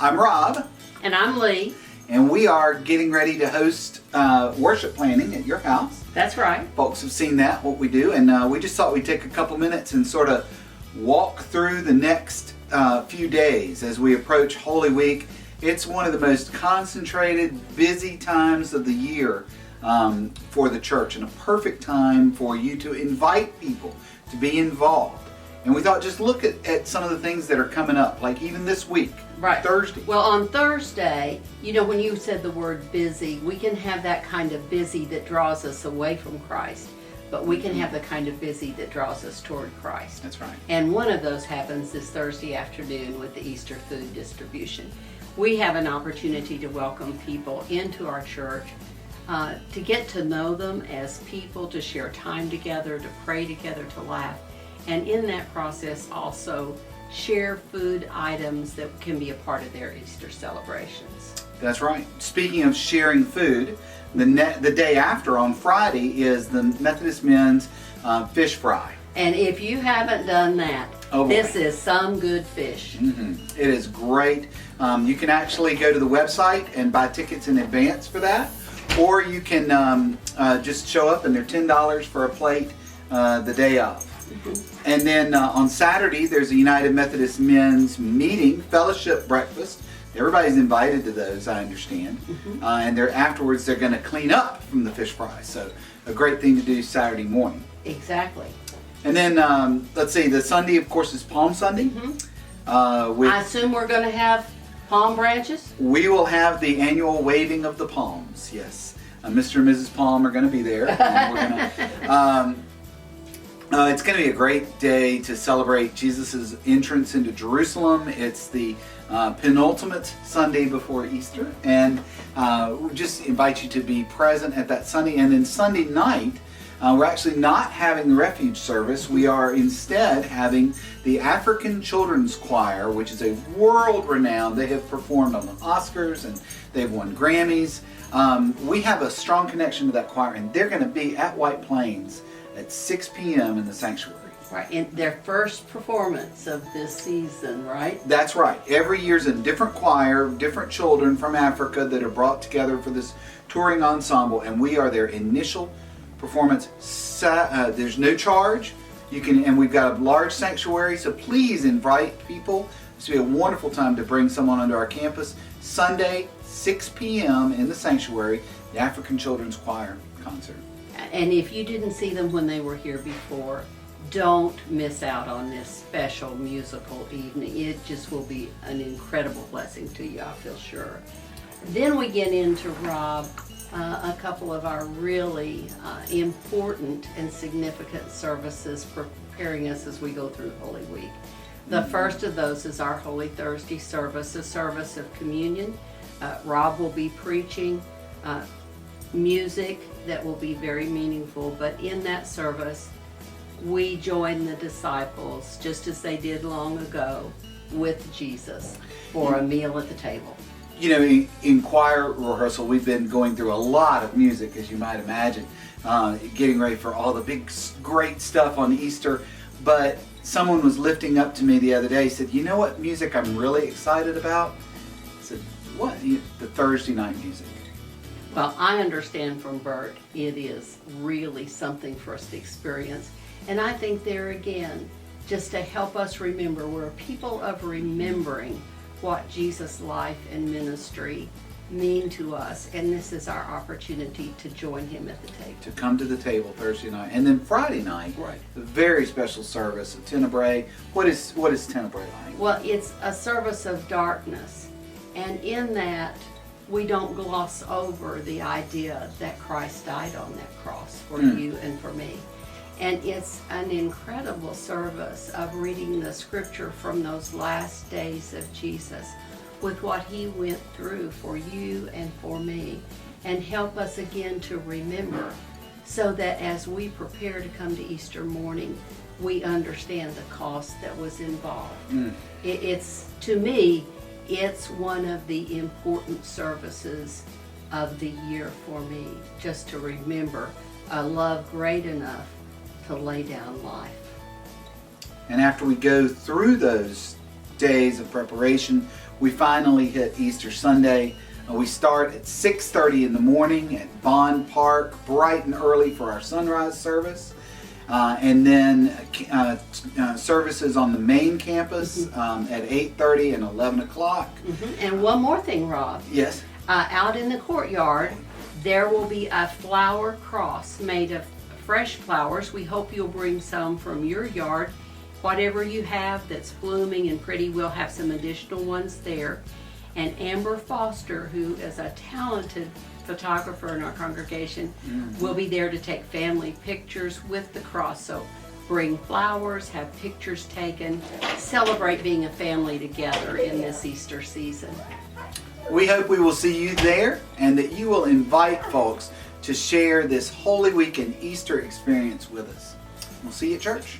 I'm Rob. And I'm Lee. And we are getting ready to host worship planning at your house. That's right. Folks have seen that, what we do, and we just thought we'd take a couple minutes and sort of walk through the next few days as we approach Holy Week. It's one of the most concentrated, busy times of the year for the church, and a perfect time for you to invite people to be involved. And we thought just look at some of the things that are coming up, like even this week, right. Thursday. Well, on Thursday, you know, when you said the word busy, we can have that kind of busy that draws us away from Christ, but we can have the kind of busy that draws us toward Christ. That's right. And one of those happens this Thursday afternoon with the Easter food distribution. We have an opportunity to welcome people into our church, to get to know them as people, to share time together, to pray together, to laugh. And in that process also share food items that can be a part of their Easter celebrations. That's right. Speaking of sharing food, the day after, on Friday, is the Methodist Men's Fish Fry. And if you haven't done that, this is some good fish. Mm-hmm. It is great. You can actually go to the website and buy tickets in advance for that, or you can just show up and they're $10 for a plate the day of. And then on Saturday, there's a United Methodist Men's meeting, fellowship breakfast. Everybody's invited to those, I understand. And afterwards, they're going to clean up from the fish fry. So a great thing to do Saturday morning. Exactly. And then, let's see, the Sunday, of course, is Palm Sunday. I assume we're going to have palm branches? We will have the annual waving of the palms, yes. Mr. and Mrs. Palm are going to be there. And we're going to... it's going to be a great day to celebrate Jesus' entrance into Jerusalem. It's the penultimate Sunday before Easter, and we just invite you to be present at that Sunday. And then Sunday night, we're actually not having the refuge service. We are instead having the African Children's Choir, which is a world-renowned. They have performed on the Oscars and they've won Grammys. We have a strong connection to that choir, and they're going to be at White Plains at 6 p.m. in the sanctuary. Right, in their first performance of this season, right? That's right. Every year's a different choir, different children from Africa that are brought together for this touring ensemble, and we are their initial performance. There's no charge. And we've got a large sanctuary, so please invite people. This will be a wonderful time to bring someone onto our campus. Sunday, 6 p.m. in the sanctuary, the African Children's Choir concert. And if you didn't see them when they were here before, don't miss out on this special musical evening. It just will be an incredible blessing to you, I feel sure. Then we get into, Rob, a couple of our really important and significant services preparing us as we go through Holy Week. The first of those is our Holy Thursday service, a service of communion. Rob will be preaching music that will be very meaningful, but in that service we join the disciples, just as they did long ago, with Jesus for a meal at the table. You know, in choir rehearsal, we've been going through a lot of music, as you might imagine, getting ready for all the big, great stuff on Easter. But someone was lifting up to me the other day, said, you know what music I'm really excited about? I said, what? The Thursday night music. Well, I understand from Bert, it is really something for us to experience. And I think there again, just to help us remember, we're a people of remembering what Jesus' life and ministry mean to us. And this is our opportunity to join him at the table. To come to the table Thursday night. And then Friday night, right, a very special service of Tenebrae. What is Tenebrae like? Well, it's a service of darkness. And in that, we don't gloss over the idea that Christ died on that cross for you and for me. And it's an incredible service of reading the scripture from those last days of Jesus with what he went through for you and for me, and help us again to remember, so that as we prepare to come to Easter morning, we understand the cost that was involved. It's, to me, it's one of the important services of the year for me, just to remember a love great enough to lay down life. And after we go through those days of preparation, we finally hit Easter Sunday. We start at 6:30 in the morning at Bond Park, bright and early for our sunrise service. And then services on the main campus at 8:30 and 11 o'clock. And one more thing, Rob. Yes. Out in the courtyard, there will be a flower cross made of fresh flowers. We hope you'll bring some from your yard. Whatever you have that's blooming and pretty, we'll have some additional ones there. And Amber Foster, who is a talented photographer in our congregation, will be there to take family pictures with the cross. So bring flowers, have pictures taken, celebrate being a family together in this Easter season. We hope we will see you there and that you will invite folks to share this Holy Week and Easter experience with us. We'll see you at church.